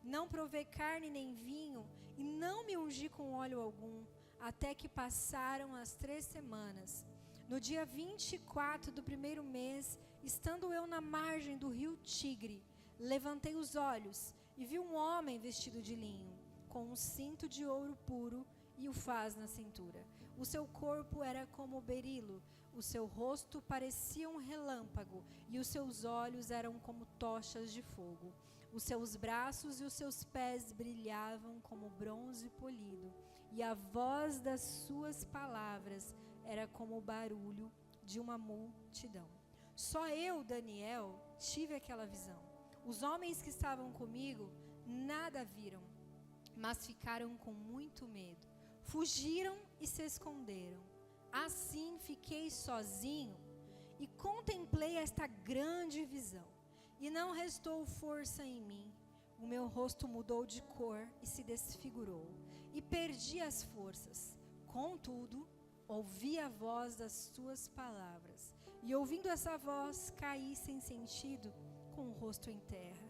Não provei carne nem vinho, e não me ungi com óleo algum, até que passaram as 3 semanas. No dia 24 do primeiro mês, estando eu na margem do rio Tigre, levantei os olhos e vi um homem vestido de linho, com um cinto de ouro puro e o faz na cintura. O seu corpo era como berilo, o seu rosto parecia um relâmpago e os seus olhos eram como tochas de fogo. Os seus braços e os seus pés brilhavam como bronze polido, e a voz das suas palavras era como o barulho de uma multidão. Só eu, Daniel, tive aquela visão. Os homens que estavam comigo nada viram, mas ficaram com muito medo. Fugiram e se esconderam. Assim fiquei sozinho e contemplei esta grande visão. E não restou força em mim. O meu rosto mudou de cor e se desfigurou. E perdi as forças. Contudo, ouvi a voz das suas palavras. E ouvindo essa voz, caí sem sentido, com o rosto em terra.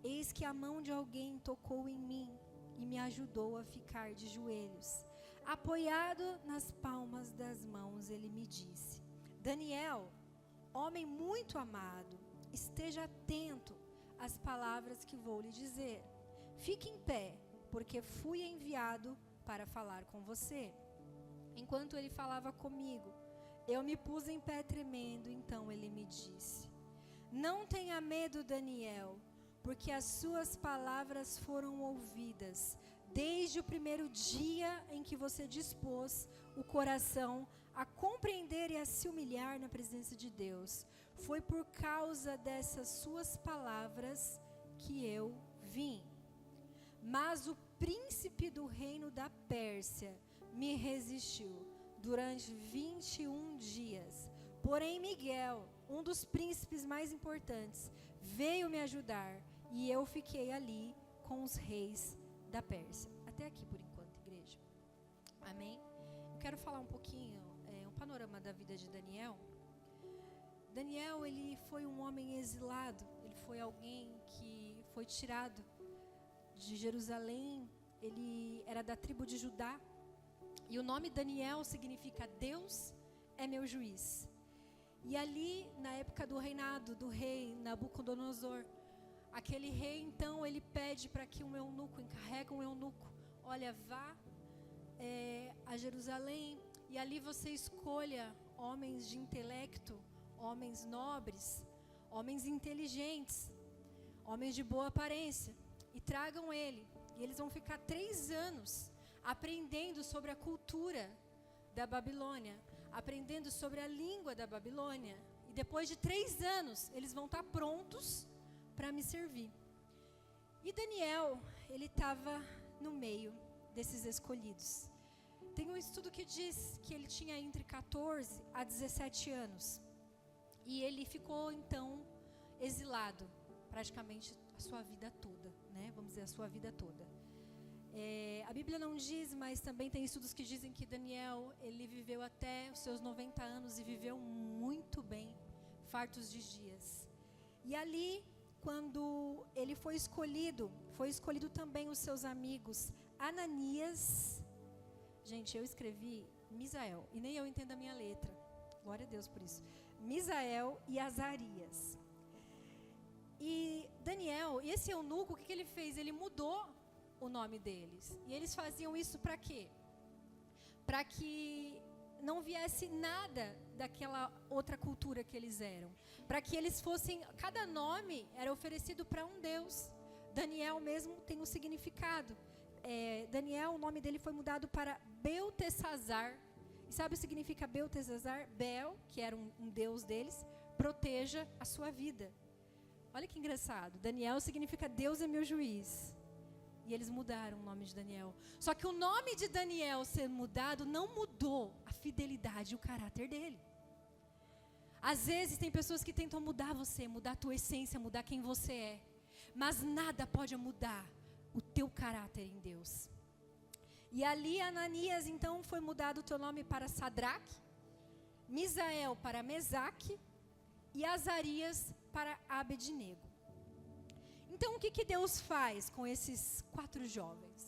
Eis que a mão de alguém tocou em mim e me ajudou a ficar de joelhos. Apoiado nas palmas das mãos, ele me disse: Daniel, homem muito amado, esteja atento às palavras que vou lhe dizer. Fique em pé, porque fui enviado para falar com você. Enquanto ele falava comigo, eu me pus em pé tremendo. Então ele me disse: Não tenha medo, Daniel, porque as suas palavras foram ouvidas. Desde o primeiro dia em que você dispôs o coração a compreender e a se humilhar na presença de Deus, foi por causa dessas suas palavras que eu vim. Mas o príncipe do reino da Pérsia me resistiu durante 21 dias. Porém, Miguel, um dos príncipes mais importantes, veio me ajudar e eu fiquei ali com os reis da Pérsia. Até aqui por enquanto, igreja. Amém? Eu quero falar um pouquinho, um panorama da vida de Daniel. Daniel, ele foi um homem exilado. Ele foi alguém que foi tirado de Jerusalém. Ele era da tribo de Judá. E o nome Daniel significa Deus é meu juiz. E ali, na época do reinado do rei Nabucodonosor, aquele rei, então, ele pede para que um eunuco, encarrega um eunuco, olha, vá a Jerusalém e ali você escolha homens de intelecto, homens nobres, homens inteligentes, homens de boa aparência, e tragam ele. E eles vão ficar 3 anos aprendendo sobre a cultura da Babilônia, aprendendo sobre a língua da Babilônia. E depois de 3 anos, eles vão estar prontos para me servir. E Daniel, ele estava no meio desses escolhidos. Tem um estudo que diz que ele tinha entre 14 a 17 anos. E ele ficou, então, exilado praticamente a sua vida toda, né? Vamos dizer, a sua vida toda. A Bíblia não diz, mas também tem estudos que dizem que Daniel, ele viveu até os seus 90 anos e viveu muito bem, fartos de dias. E ali, quando ele foi escolhido também os seus amigos Ananias. Gente, eu escrevi Misael, e nem eu entendo a minha letra. Glória a Deus por isso. Misael e Azarias. E Daniel, e esse eunuco, o que ele fez? Ele mudou o nome deles. E eles faziam isso para quê? Para que não viesse nada daquela outra cultura que eles eram. Para que eles fossem, cada nome era oferecido para um Deus. Daniel mesmo tem um significado. Daniel, o nome dele foi mudado para Beltesazar. E sabe o que significa Beltesazar? Bel, que era um deus deles, proteja a sua vida. Olha que engraçado. Daniel significa Deus é meu juiz. E eles mudaram o nome de Daniel. Só que o nome de Daniel ser mudado não mudou a fidelidade e o caráter dele. Às vezes tem pessoas que tentam mudar você, mudar a tua essência, mudar quem você é. Mas nada pode mudar o teu caráter em Deus. E ali, Ananias, então, foi mudado o teu nome para Sadraque, Misael para Mesaque e Azarias para Abednego. Então, o que Deus faz com esses 4 jovens?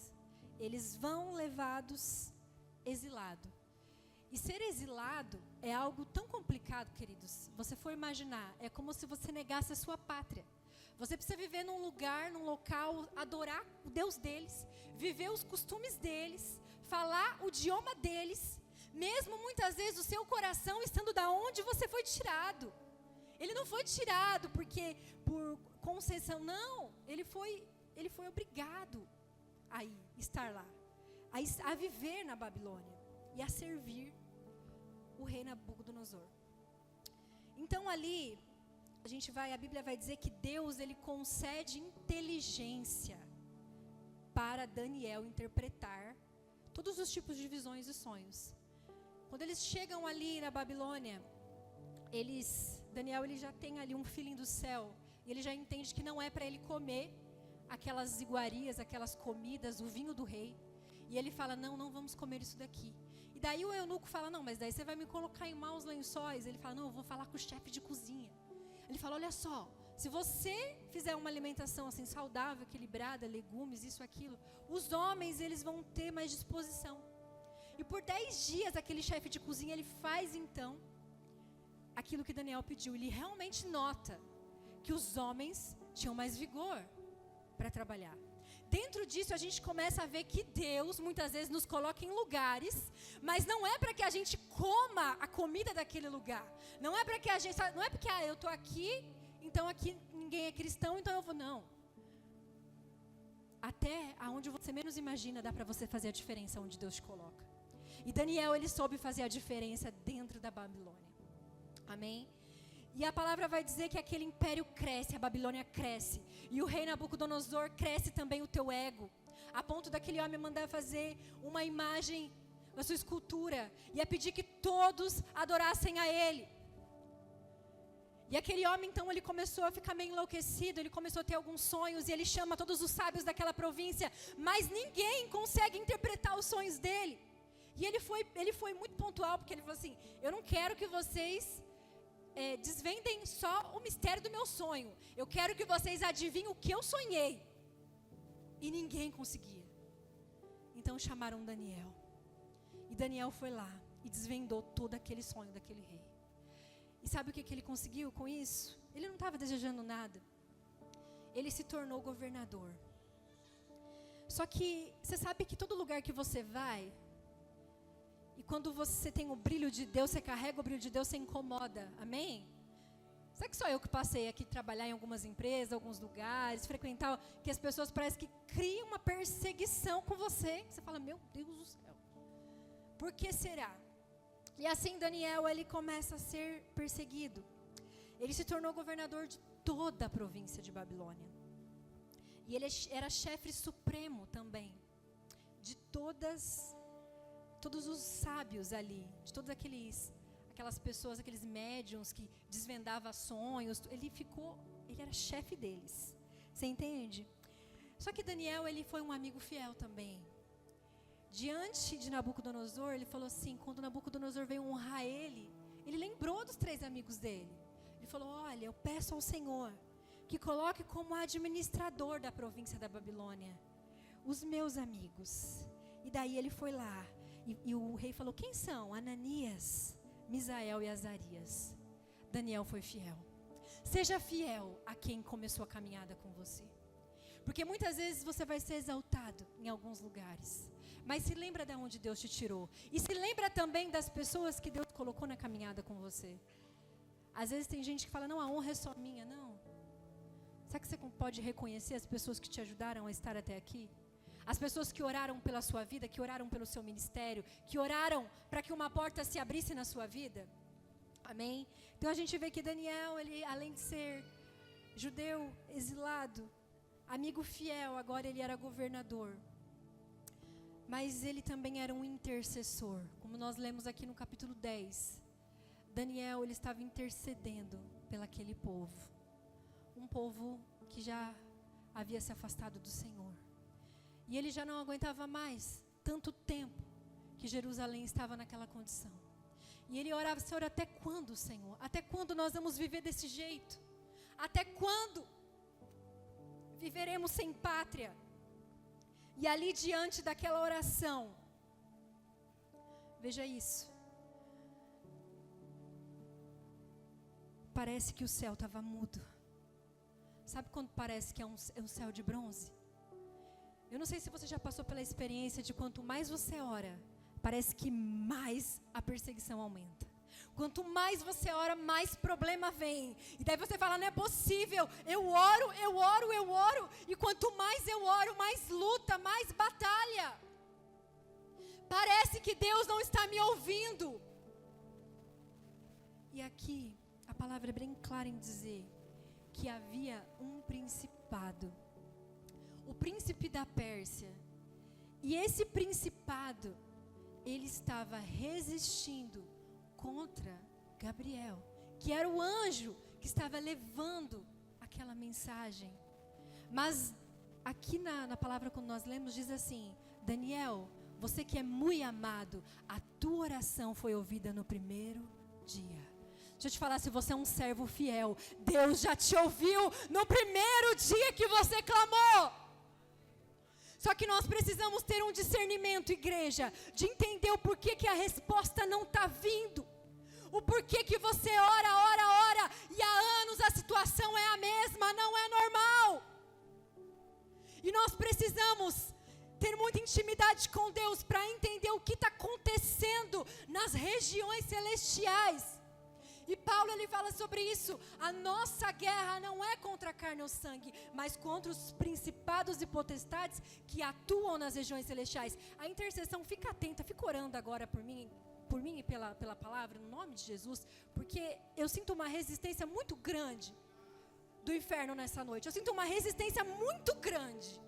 Eles vão levados exilado. E ser exilado é algo tão complicado, queridos. Se você for imaginar, é como se você negasse a sua pátria. Você precisa viver num lugar, num local, adorar o Deus deles, viver os costumes deles, falar o idioma deles, mesmo muitas vezes o seu coração estando da onde você foi tirado. Ele não foi tirado porque por concessão, não. Ele foi obrigado a estar lá, a viver na Babilônia e a servir o rei Nabucodonosor. Então ali a Bíblia vai dizer que Deus, ele concede inteligência para Daniel interpretar todos os tipos de visões e sonhos. Quando eles chegam ali na Babilônia, Daniel ele já tem ali um feeling do céu, e ele já entende que não é para ele comer aquelas iguarias, aquelas comidas, o vinho do rei. E ele fala, não vamos comer isso daqui. E daí o eunuco fala, não, mas daí você vai me colocar em maus lençóis. Ele fala, não, eu vou falar com o chefe de cozinha. Ele fala, olha só, se você fizer uma alimentação assim saudável, equilibrada, legumes, isso, aquilo, os homens, eles vão ter mais disposição. E por 10 dias, aquele chefe de cozinha, ele faz então aquilo que Daniel pediu. Ele realmente nota que os homens tinham mais vigor para trabalhar. Dentro disso, a gente começa a ver que Deus, muitas vezes, nos coloca em lugares, mas não é para que a gente coma a comida daquele lugar. Não é para que a gente, não é porque, eu estou aqui, então aqui ninguém é cristão, então eu vou, não. Até aonde você menos imagina, dá para você fazer a diferença onde Deus te coloca. E Daniel, ele soube fazer a diferença dentro da Babilônia. Amém? E a palavra vai dizer que aquele império cresce, a Babilônia cresce. E o rei Nabucodonosor cresce também o teu ego. A ponto daquele homem mandar fazer uma imagem, a sua escultura. E a pedir que todos adorassem a ele. E aquele homem então, ele começou a ficar meio enlouquecido. Ele começou a ter alguns sonhos. E ele chama todos os sábios daquela província. Mas ninguém consegue interpretar os sonhos dele. E ele foi muito pontual, porque ele falou assim, eu não quero que vocês desvendem só o mistério do meu sonho. Eu quero que vocês adivinhem o que eu sonhei. E ninguém conseguia. Então chamaram Daniel. E Daniel foi lá e desvendou todo aquele sonho daquele rei. E sabe o que ele conseguiu com isso? Ele não estava desejando nada. Ele se tornou governador. Só que você sabe que todo lugar que você vai, e quando você tem o brilho de Deus, você carrega o brilho de Deus, você incomoda. Amém? Será que só eu que passei aqui trabalhar em algumas empresas, alguns lugares, frequentar, que as pessoas parecem que criam uma perseguição com você. Você fala, meu Deus do céu. Por que será? E assim Daniel, ele começa a ser perseguido. Ele se tornou governador de toda a província de Babilônia. E ele era chefe supremo também. De todos os sábios ali, de todos aquelas pessoas, aqueles médiuns que desvendavam sonhos, ele era chefe deles. Você entende? Só que Daniel, ele foi um amigo fiel também. Diante de Nabucodonosor, ele falou assim, quando Nabucodonosor veio honrar ele lembrou dos 3 amigos dele. Ele falou, olha, eu peço ao Senhor que coloque como administrador da província da Babilônia os meus amigos. E daí ele foi lá. E o rei falou, quem são? Ananias, Misael e Azarias. Daniel foi fiel. Seja fiel a quem começou a caminhada com você. Porque muitas vezes você vai ser exaltado em alguns lugares. Mas se lembra de onde Deus te tirou. E se lembra também das pessoas que Deus colocou na caminhada com você. Às vezes tem gente que fala, não, a honra é só minha. Não. Será que você pode reconhecer as pessoas que te ajudaram a estar até aqui? As pessoas que oraram pela sua vida, que oraram pelo seu ministério, que oraram para que uma porta se abrisse na sua vida. Amém? Então a gente vê que Daniel, ele, além de ser judeu, exilado, amigo fiel, agora ele era governador. Mas ele também era um intercessor, como nós lemos aqui no capítulo 10. Daniel, ele estava intercedendo pelaquele povo. Um povo que já havia se afastado do Senhor. E ele já não aguentava mais tanto tempo que Jerusalém estava naquela condição. E ele orava, Senhor, até quando, Senhor? Até quando nós vamos viver desse jeito? Até quando? viveremos sem pátria. E ali diante daquela oração, veja isso. Parece que o céu estava mudo. Sabe quando parece que é um céu de bronze? Eu não sei se você já passou pela experiência de quanto mais você ora, parece que mais a perseguição aumenta. Quanto mais você ora, mais problema vem. E daí você fala, não é possível. Eu oro. E quanto mais eu oro, mais luta, mais batalha. Parece que Deus não está me ouvindo. E aqui, a palavra é bem clara em dizer que havia um principado. O príncipe da Pérsia. E esse principado, ele estava resistindo contra Gabriel, que era o anjo que estava levando aquela mensagem. Mas aqui na palavra quando nós lemos diz assim, Daniel, você que é muito amado, a tua oração foi ouvida no primeiro dia. Deixa eu te falar, se você é um servo fiel, Deus já te ouviu no primeiro dia que você clamou. Só que nós precisamos ter um discernimento, igreja, de entender o porquê que a resposta não está vindo. O porquê que você ora, e há anos a situação é a mesma, não é normal. E nós precisamos ter muita intimidade com Deus para entender o que está acontecendo nas regiões celestiais. E Paulo ele fala sobre isso, a nossa guerra não é contra a carne ou sangue, mas contra os principados e potestades que atuam nas regiões celestiais. A intercessão, fica atenta, fica orando agora por mim e pela palavra, no nome de Jesus, porque eu sinto uma resistência muito grande do inferno nessa noite, eu sinto uma resistência muito grande,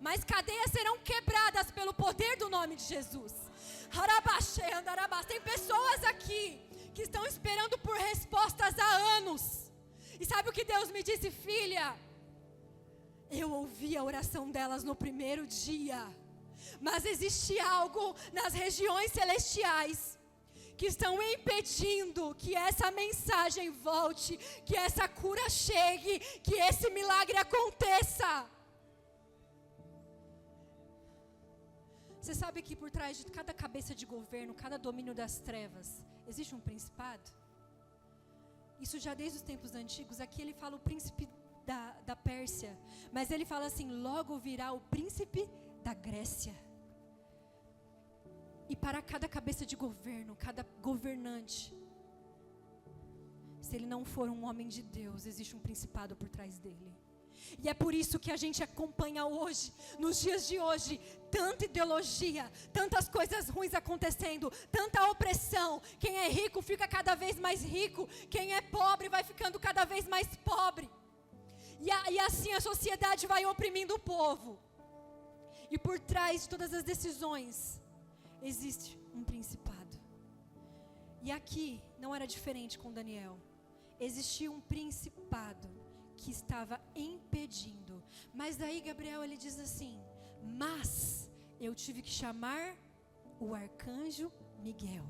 mas cadeias serão quebradas pelo poder do nome de Jesus. Tem pessoas aqui que estão esperando por respostas há anos. E sabe o que Deus me disse, filha? Eu ouvi a oração delas no primeiro dia. Mas existe algo nas regiões celestiais que estão impedindo que essa mensagem volte, que essa cura chegue, que esse milagre aconteça. Você sabe que por trás de cada cabeça de governo, cada domínio das trevas, existe um principado? Isso já desde os tempos antigos. Aqui ele fala o príncipe da Pérsia, mas ele fala assim, logo virá o príncipe da Grécia. E para cada cabeça de governo, cada governante, se ele não for um homem de Deus, existe um principado por trás dele. E é por isso que a gente acompanha hoje, nos dias de hoje, tanta ideologia, tantas coisas ruins acontecendo, tanta opressão. Quem é rico fica cada vez mais rico, quem é pobre vai ficando cada vez mais pobre. E assim a sociedade vai oprimindo o povo. E por trás de todas as decisões, existe um principado. E aqui não era diferente com Daniel. Existia um principado que estava impedindo. Mas daí Gabriel ele diz assim, mas eu tive que chamar o arcanjo Miguel,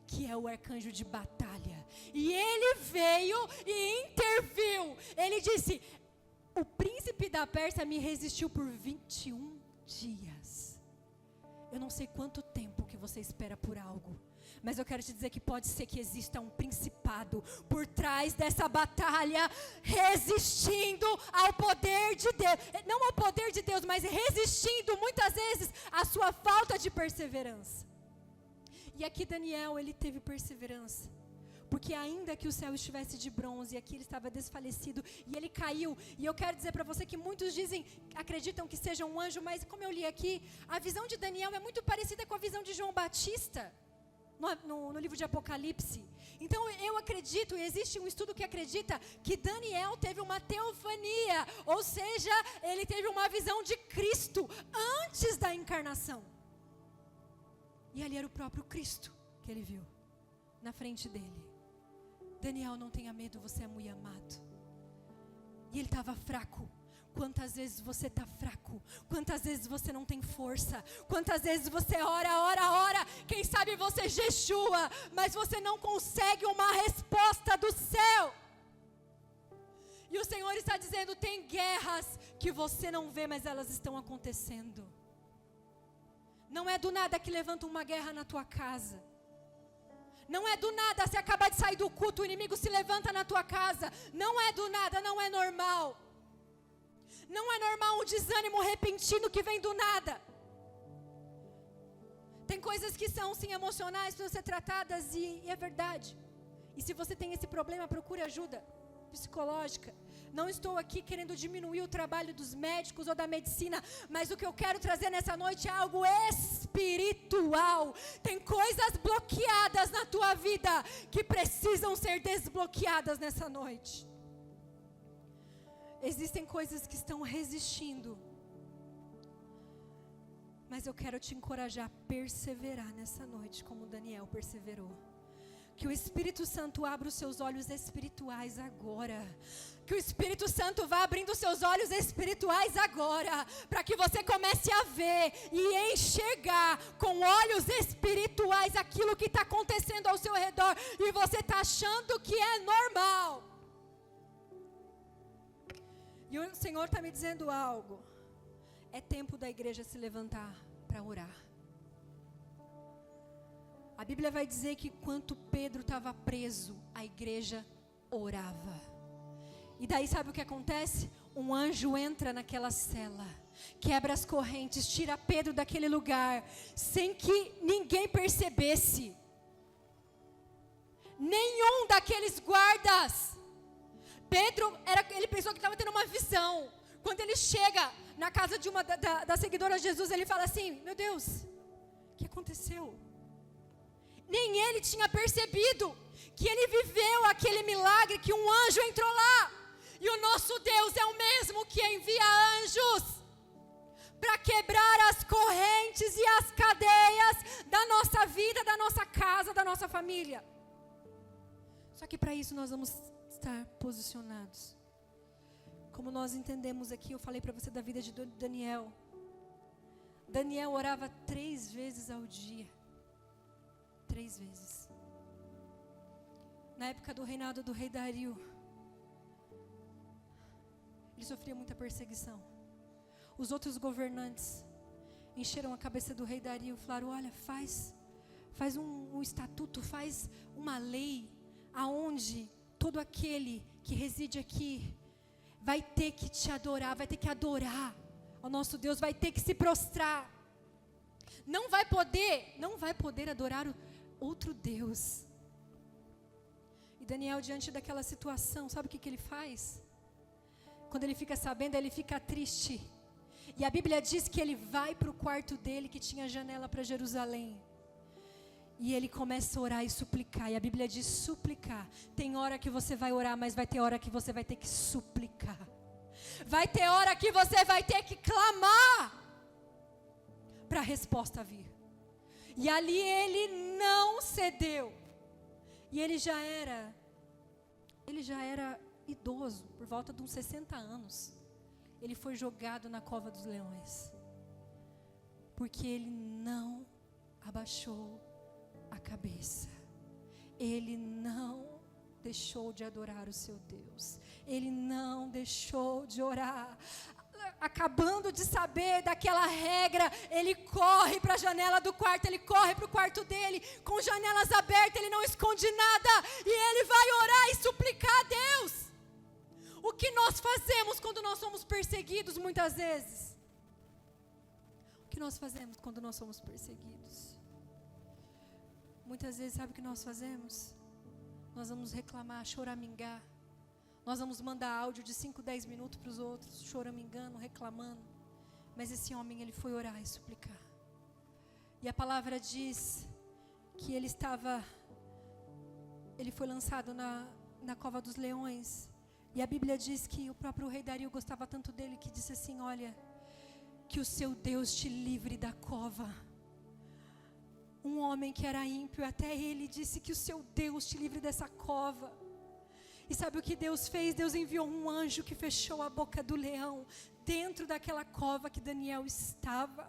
que é o arcanjo de batalha. E ele veio e interviu. Ele disse, o príncipe da Pérsia me resistiu por 21 dias. Eu não sei quanto tempo que você espera por algo, mas eu quero te dizer que pode ser que exista um principado por trás dessa batalha, resistindo ao poder de Deus. Não ao poder de Deus, mas resistindo muitas vezes à sua falta de perseverança. E aqui Daniel, ele teve perseverança. Porque ainda que o céu estivesse de bronze, e aqui ele estava desfalecido, e ele caiu. E eu quero dizer para você que muitos acreditam que seja um anjo, mas como eu li aqui, a visão de Daniel é muito parecida com a visão de João Batista, no livro de Apocalipse. Então eu acredito, e existe um estudo que acredita que Daniel teve uma teofania, ou seja, ele teve uma visão de Cristo antes da encarnação. E ali era o próprio Cristo que ele viu na frente dele. Daniel, não tenha medo, você é muito amado. E ele estava fraco. Quantas vezes você está fraco? Quantas vezes você não tem força? Quantas vezes você ora? Quem sabe você jejua, mas você não consegue uma resposta do céu. E o Senhor está dizendo, tem guerras que você não vê, mas elas estão acontecendo. Não é do nada que levanta uma guerra na tua casa. Não é do nada, você acaba de sair do culto, o inimigo se levanta na tua casa. Não é do nada, não é normal. Não é normal um desânimo repentino que vem do nada. Tem coisas que são sim emocionais, precisam ser tratadas e é verdade. E se você tem esse problema, procure ajuda psicológica. Não estou aqui querendo diminuir o trabalho dos médicos ou da medicina, mas o que eu quero trazer nessa noite é algo espiritual. Tem coisas bloqueadas na tua vida que precisam ser desbloqueadas nessa noite. Existem coisas que estão resistindo, mas eu quero te encorajar a perseverar nessa noite, como Daniel perseverou. Que o Espírito Santo abra os seus olhos espirituais agora. Que o Espírito Santo vá abrindo os seus olhos espirituais agora. Para que você comece a ver e enxergar com olhos espirituais aquilo que está acontecendo ao seu redor. E você está achando que é normal. E o Senhor está me dizendo algo. É tempo da igreja se levantar para orar. A Bíblia vai dizer que enquanto Pedro estava preso, a igreja orava. E daí sabe o que acontece? Um anjo entra naquela cela, quebra as correntes, tira Pedro daquele lugar, sem que ninguém percebesse. Nenhum daqueles guardas. Pedro, ele pensou que estava tendo uma visão. Quando ele chega na casa de uma das seguidoras de Jesus, ele fala assim, meu Deus, o que aconteceu? Nem ele tinha percebido que ele viveu aquele milagre, que um anjo entrou lá. E o nosso Deus é o mesmo que envia anjos para quebrar as correntes e as cadeias da nossa vida, da nossa casa, da nossa família. Só que para isso nós vamos estar posicionados. Como nós entendemos aqui, eu falei para você da vida de Daniel. Daniel orava 3 vezes ao dia. 3 vezes. Na época do reinado do rei Dario, ele sofria muita perseguição. Os outros governantes encheram a cabeça do rei Dario e falaram, olha, faz um estatuto, faz uma lei, aonde todo aquele que reside aqui vai ter que te adorar, vai ter que adorar ao nosso Deus, vai ter que se prostrar. Não vai poder adorar o outro Deus. E Daniel, diante daquela situação, sabe o que ele faz? Quando ele fica sabendo, ele fica triste. E a Bíblia diz que ele vai para o quarto dele, que tinha janela para Jerusalém. E ele começa a orar e suplicar. E a Bíblia diz suplicar. Tem hora que você vai orar, mas vai ter hora que você vai ter que suplicar. Vai ter hora que você vai ter que clamar para a resposta vir. E ali ele não cedeu. E ele já era idoso, por volta de uns 60 anos. Ele foi jogado na cova dos leões. Porque ele não abaixou a cabeça. Ele não deixou de adorar o seu Deus. Ele não deixou de orar. Acabando de saber daquela regra, ele corre para a janela do quarto, ele corre para o quarto dele, com janelas abertas, ele não esconde nada, e ele vai orar e suplicar a Deus. O que nós fazemos quando nós somos perseguidos muitas vezes? O que nós fazemos quando nós somos perseguidos? Muitas vezes, sabe o que nós fazemos? Nós vamos reclamar, choramingar. Nós vamos mandar áudio de 5, 10 minutos para os outros, choramingando, reclamando. Mas esse homem, ele foi orar e suplicar. E a palavra diz que ele foi lançado na cova dos leões. E a Bíblia diz que o próprio rei Dario gostava tanto dele que disse assim, olha, que o seu Deus te livre da cova. Um homem que era ímpio, até ele disse que o seu Deus te livre dessa cova. E sabe o que Deus fez? Deus enviou um anjo que fechou a boca do leão dentro daquela cova que Daniel estava.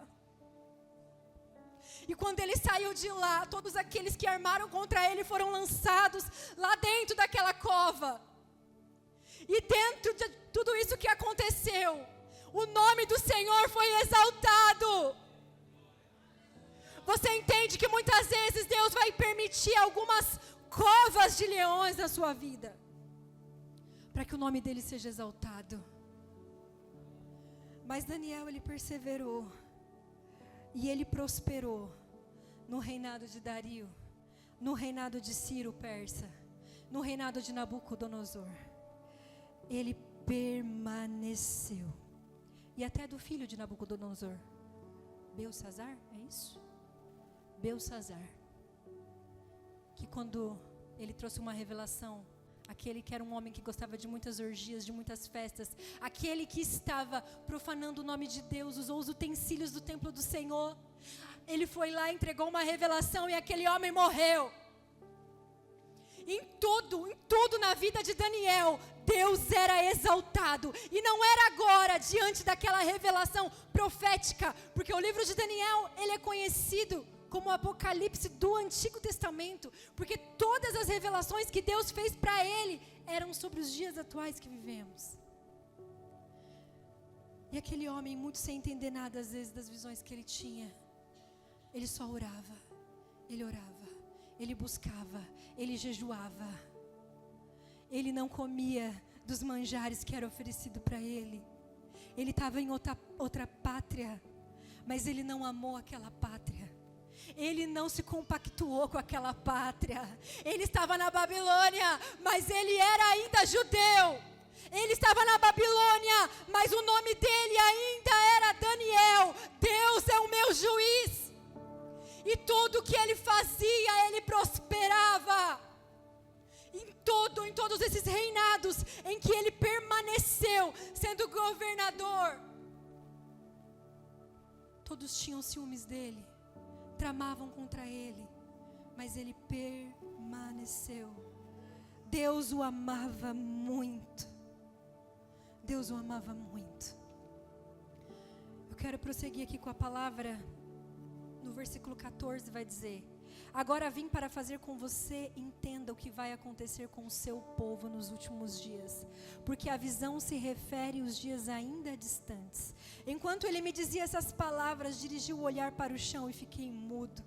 E quando ele saiu de lá, todos aqueles que armaram contra ele foram lançados lá dentro daquela cova. E dentro de tudo isso que aconteceu, o nome do Senhor foi exaltado. Você entende que muitas vezes Deus vai permitir algumas covas de leões na sua vida, para que o nome dele seja exaltado. Mas Daniel, ele perseverou, e ele prosperou no reinado de Dario, no reinado de Ciro persa, no reinado de Nabucodonosor. Ele permaneceu. E até do filho de Nabucodonosor, Belsassar, é isso? Belsassar, que quando ele trouxe uma revelação, aquele que era um homem que gostava de muitas orgias, de muitas festas, aquele que estava profanando o nome de Deus, usou os utensílios do templo do Senhor, ele foi lá, entregou uma revelação e aquele homem morreu. Em tudo na vida de Daniel, Deus era exaltado. E não era agora, diante daquela revelação profética, porque o livro de Daniel, ele é conhecido como o Apocalipse do Antigo Testamento, porque todas as revelações que Deus fez para ele eram sobre os dias atuais que vivemos. E aquele homem, muito sem entender nada às vezes das visões que ele tinha, ele só orava, ele buscava, ele jejuava, ele não comia dos manjares que era oferecido para ele. Ele estava em outra pátria, mas ele não amou aquela pátria. Ele não se compactuou com aquela pátria. Ele estava na Babilônia, mas ele era ainda judeu. Ele estava na Babilônia, mas o nome dele ainda era Daniel. Deus é o meu juiz. E tudo que ele fazia, ele prosperava. Em todos esses reinados em que ele permaneceu sendo governador, todos tinham ciúmes dele, tramavam contra ele, mas ele permaneceu. Deus o amava muito. Deus o amava muito. Eu quero prosseguir aqui com a palavra. No versículo 14 vai dizer: agora vim para fazer com você, entenda o que vai acontecer com o seu povo nos últimos dias, porque a visão se refere aos dias ainda distantes. Enquanto ele me dizia essas palavras, dirigi o olhar para o chão e fiquei mudo.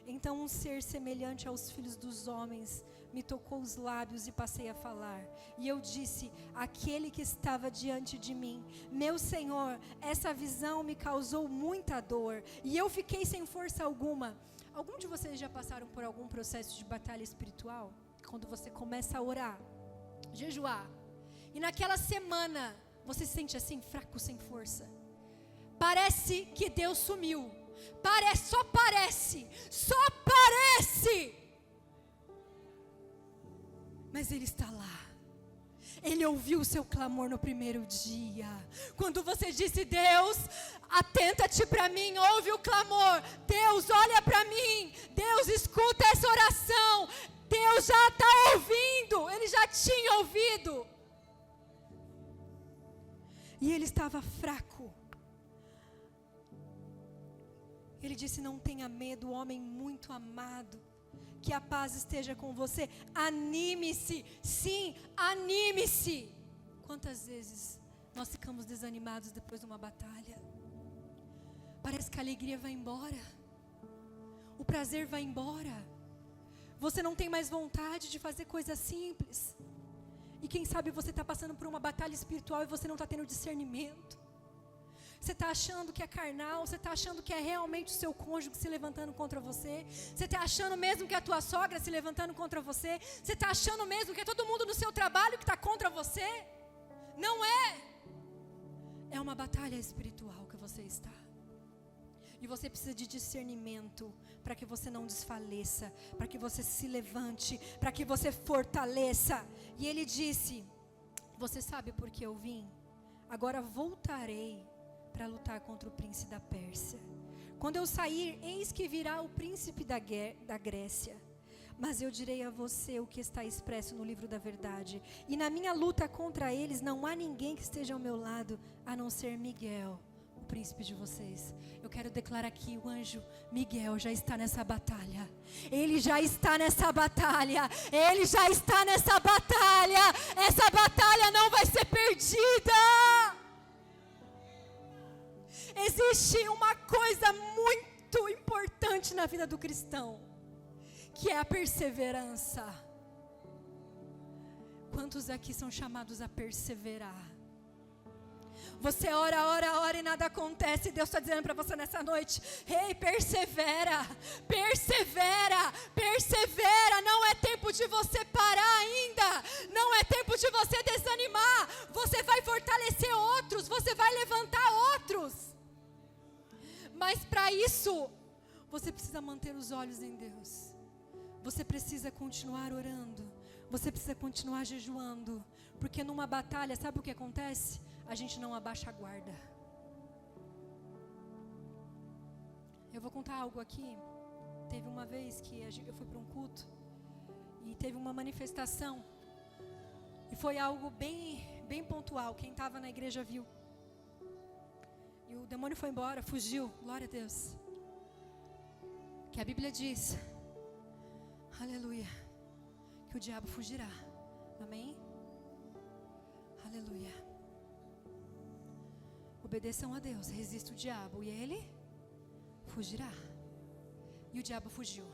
Então um ser semelhante aos filhos dos homens me tocou os lábios e passei a falar. E eu disse àquele que estava diante de mim: meu Senhor, essa visão me causou muita dor, e eu fiquei sem força alguma. Algum de vocês já passaram por algum processo de batalha espiritual? Quando você começa a orar, jejuar, e naquela semana você se sente assim, fraco, sem força. Parece que Deus sumiu. Só parece. Mas Ele está lá. Ele ouviu o seu clamor no primeiro dia. Quando você disse: Deus, atenta-te para mim, ouve o clamor. Deus, olha para mim. Deus, escuta essa oração. Deus já está ouvindo. Ele já tinha ouvido. E ele estava fraco. Ele disse: não tenha medo, homem muito amado. Que a paz esteja com você. Anime-se. Sim, anime-se. Quantas vezes nós ficamos desanimados depois de uma batalha? Parece que a alegria vai embora. O prazer vai embora. Você não tem mais vontade de fazer coisas simples. E quem sabe você está passando por uma batalha espiritual e você não está tendo discernimento. Você está achando que é carnal, você está achando que é realmente o seu cônjuge se levantando contra você. Você está achando mesmo que é a tua sogra se levantando contra você. Você está achando mesmo que é todo mundo no seu trabalho que está contra você. Não é. É uma batalha espiritual que você está. E você precisa de discernimento para que você não desfaleça, para que você se levante, para que você fortaleça. E ele disse: você sabe por que eu vim? Agora voltarei para lutar contra o príncipe da Pérsia. Quando eu sair, eis que virá o príncipe da Grécia. Mas eu direi a você o que está expresso no livro da verdade. E na minha luta contra eles não há ninguém que esteja ao meu lado, a não ser Miguel, o príncipe de vocês. Eu quero declarar que o anjo Miguel já está nessa batalha. Ele já está nessa batalha. Ele já está nessa batalha. Essa batalha não vai ser perdida. Existe uma coisa muito importante na vida do cristão, que é a perseverança. Quantos aqui são chamados a perseverar? Você ora e nada acontece. Deus está dizendo para você nessa noite: ei, persevera, persevera, persevera. Não é tempo de você parar ainda. Não é tempo de você desanimar. Você vai fortalecer outros, você vai levantar outros. Mas para isso, você precisa manter os olhos em Deus. Você precisa continuar orando. Você precisa continuar jejuando. Porque numa batalha, sabe o que acontece? A gente não abaixa a guarda. Eu vou contar algo aqui. Teve uma vez que eu fui para um culto e teve uma manifestação. E foi algo bem pontual. Quem estava na igreja viu. E o demônio foi embora, fugiu. Glória a Deus. Que a Bíblia diz, aleluia, que o diabo fugirá. Amém? Aleluia. Obedeçam a Deus, resista o diabo e ele fugirá. E o diabo fugiu.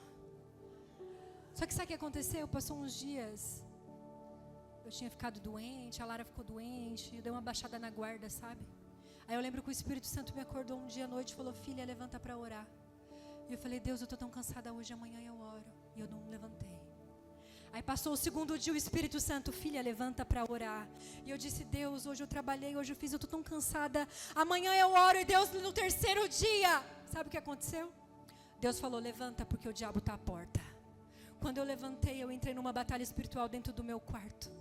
Só que sabe o que aconteceu? Passou uns dias, eu tinha ficado doente, a Lara ficou doente, eu dei uma baixada na guarda, sabe? Aí eu lembro que o Espírito Santo me acordou um dia à noite e falou: filha, levanta para orar. E eu falei: Deus, eu estou tão cansada hoje, amanhã eu oro. E eu não levantei. Aí passou o segundo dia, o Espírito Santo: filha, levanta para orar. E eu disse: Deus, hoje eu trabalhei, hoje eu fiz, eu estou tão cansada, amanhã eu oro. E Deus, no terceiro dia, sabe o que aconteceu? Deus falou: levanta, porque o diabo está à porta. Quando eu levantei, eu entrei numa batalha espiritual dentro do meu quarto.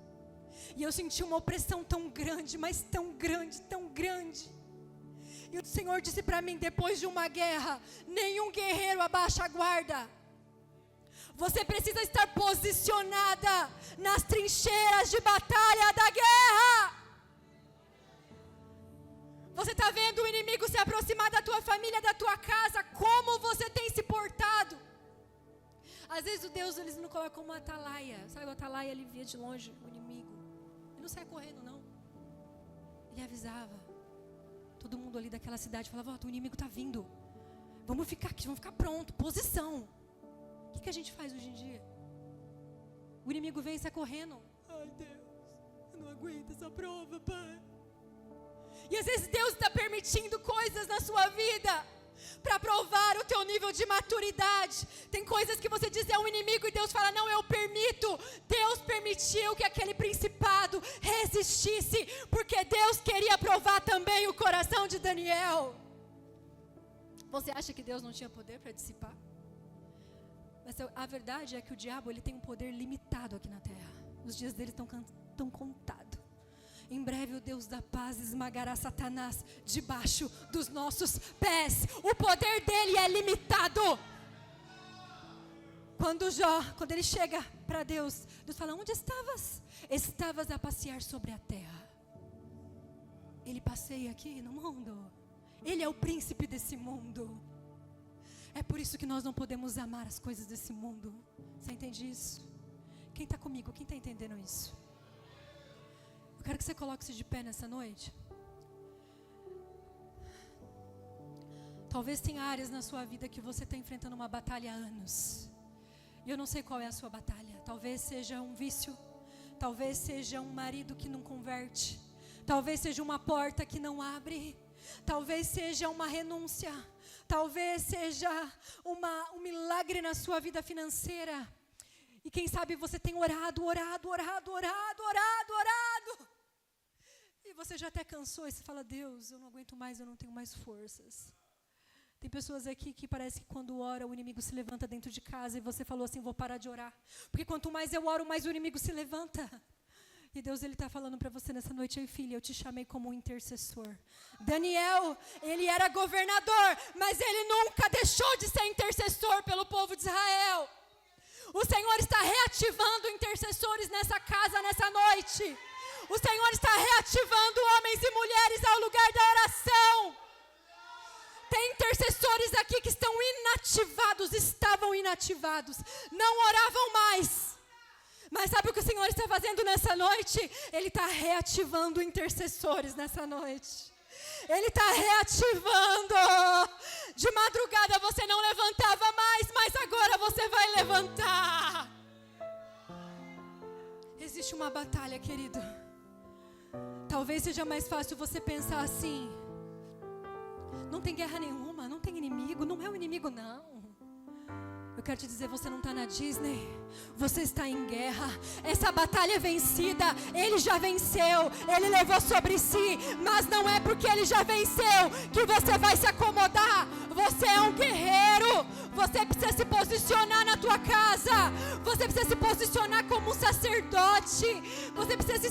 E eu senti uma opressão tão grande, mas tão grande, tão grande. E o Senhor disse para mim: depois de uma guerra, nenhum guerreiro abaixa a guarda. Você precisa estar posicionada nas trincheiras de batalha da guerra. Você está vendo o inimigo se aproximar da tua família, da tua casa. Como você tem se portado? Às vezes o Deus, eles não colocam uma atalaia. Sabe, o atalaia, ele via de longe o inimigo. Ele não saia correndo, não. Ele avisava. Todo mundo ali daquela cidade falava: ó, o inimigo está vindo. Vamos ficar aqui, vamos ficar pronto, posição. O que a gente faz hoje em dia? O inimigo vem e sai correndo. Ai, Deus, eu não aguento essa prova, Pai. E às vezes Deus está permitindo coisas na sua vida para provar o teu nível de maturidade. Tem coisas que você diz é um inimigo e Deus fala: não, eu permito. Deus permitiu que aquele principado resistisse, porque Deus queria provar também o coração de Daniel. Você acha que Deus não tinha poder para dissipar? Mas a verdade é que o diabo, ele tem um poder limitado aqui na terra. Os dias dele estão contados. Em breve o Deus da paz esmagará Satanás debaixo dos nossos pés. O poder dele é limitado. Quando ele chega para Deus, Deus fala: onde estavas? Estavas a passear sobre a terra. Ele passeia aqui no mundo. Ele é o príncipe desse mundo. É por isso que nós não podemos amar as coisas desse mundo. Você entende isso? Quem está comigo? Quem está entendendo isso? Eu quero que você coloque-se de pé nessa noite. Talvez tenha áreas na sua vida que você está enfrentando uma batalha há anos. E eu não sei qual é a sua batalha. Talvez seja um vício. Talvez seja um marido que não converte. Talvez seja uma porta que não abre. Talvez seja uma renúncia. Talvez seja um milagre na sua vida financeira. E quem sabe você tem orado. E você já até cansou e você fala: Deus, eu não aguento mais, eu não tenho mais forças. Tem pessoas aqui que parece que quando ora o inimigo se levanta dentro de casa e você falou assim: vou parar de orar. Porque quanto mais eu oro, mais o inimigo se levanta. E Deus, ele está falando para você nessa noite: ei, filha, eu te chamei como um intercessor. Daniel, ele era governador, mas ele nunca deixou de ser intercessor pelo povo de Israel. O Senhor está reativando intercessores nessa casa, nessa noite. O Senhor está reativando homens e mulheres ao lugar da oração. Tem intercessores aqui que estão inativados, estavam inativados, não oravam mais. Mas sabe o que o Senhor está fazendo nessa noite? Ele está reativando intercessores nessa noite. Ele está reativando. De madrugada você não levantava mais, mas agora você vai levantar. Existe uma batalha, querido. Talvez seja mais fácil você pensar assim: não tem guerra nenhuma, não tem inimigo, não é um inimigo não. Eu quero te dizer, você não está na Disney, você está em guerra. Essa batalha é vencida, Ele já venceu, Ele levou sobre si. Mas não é porque Ele já venceu que você vai se acomodar. Você é um guerreiro, você precisa se posicionar na tua casa. Você precisa se posicionar como um sacerdote. Você precisa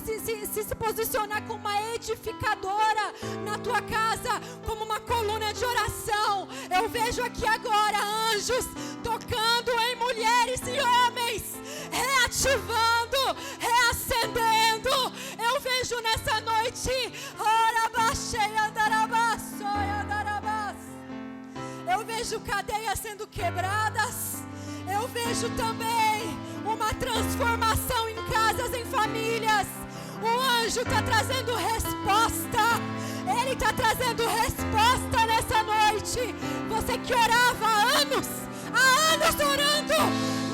se posicionar como uma edificadora na tua casa, como uma coluna de oração. Eu vejo aqui agora anjos tocando em mulheres e homens, reativando, reacendendo. Eu vejo nessa noite, eu vejo cadeias sendo quebradas. Eu vejo também uma transformação em casas, em famílias. O anjo está trazendo resposta. Ele está trazendo resposta nessa noite. Você que orava há anos orando,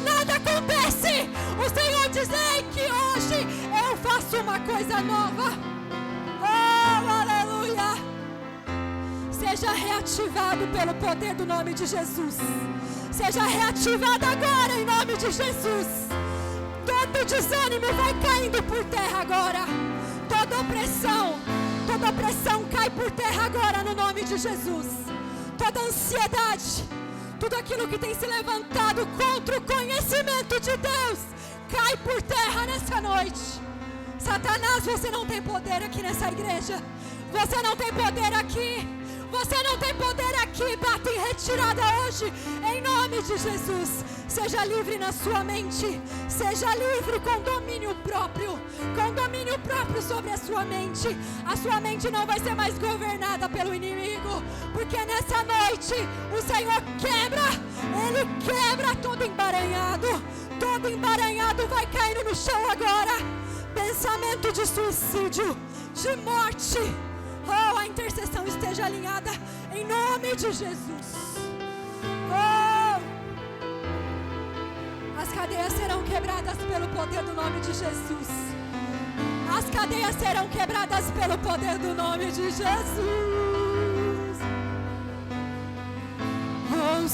nada acontece. O Senhor diz: ei, que hoje eu faço uma coisa nova. Oh, aleluia. Seja reativado pelo poder do nome de Jesus. Seja reativado agora em nome de Jesus. Todo desânimo vai caindo por terra agora. Toda opressão cai por terra agora no nome de Jesus. Toda ansiedade, tudo aquilo que tem se levantado contra o conhecimento de Deus, cai por terra nessa noite. Satanás, você não tem poder aqui nessa igreja. Você não tem poder aqui. Você não tem poder aqui. Bata em retirada hoje, em nome de Jesus. Seja livre na sua mente. Seja livre com domínio próprio. Com domínio próprio sobre a sua mente. A sua mente não vai ser mais governada pelo inimigo. Porque nessa noite o Senhor quebra. Ele quebra todo emaranhado. Todo emaranhado vai caindo no chão agora. Pensamento de suicídio, de morte. Oh, a intercessão esteja alinhada em nome de Jesus. Oh, as cadeias serão quebradas pelo poder do nome de Jesus. As cadeias serão quebradas pelo poder do nome de Jesus.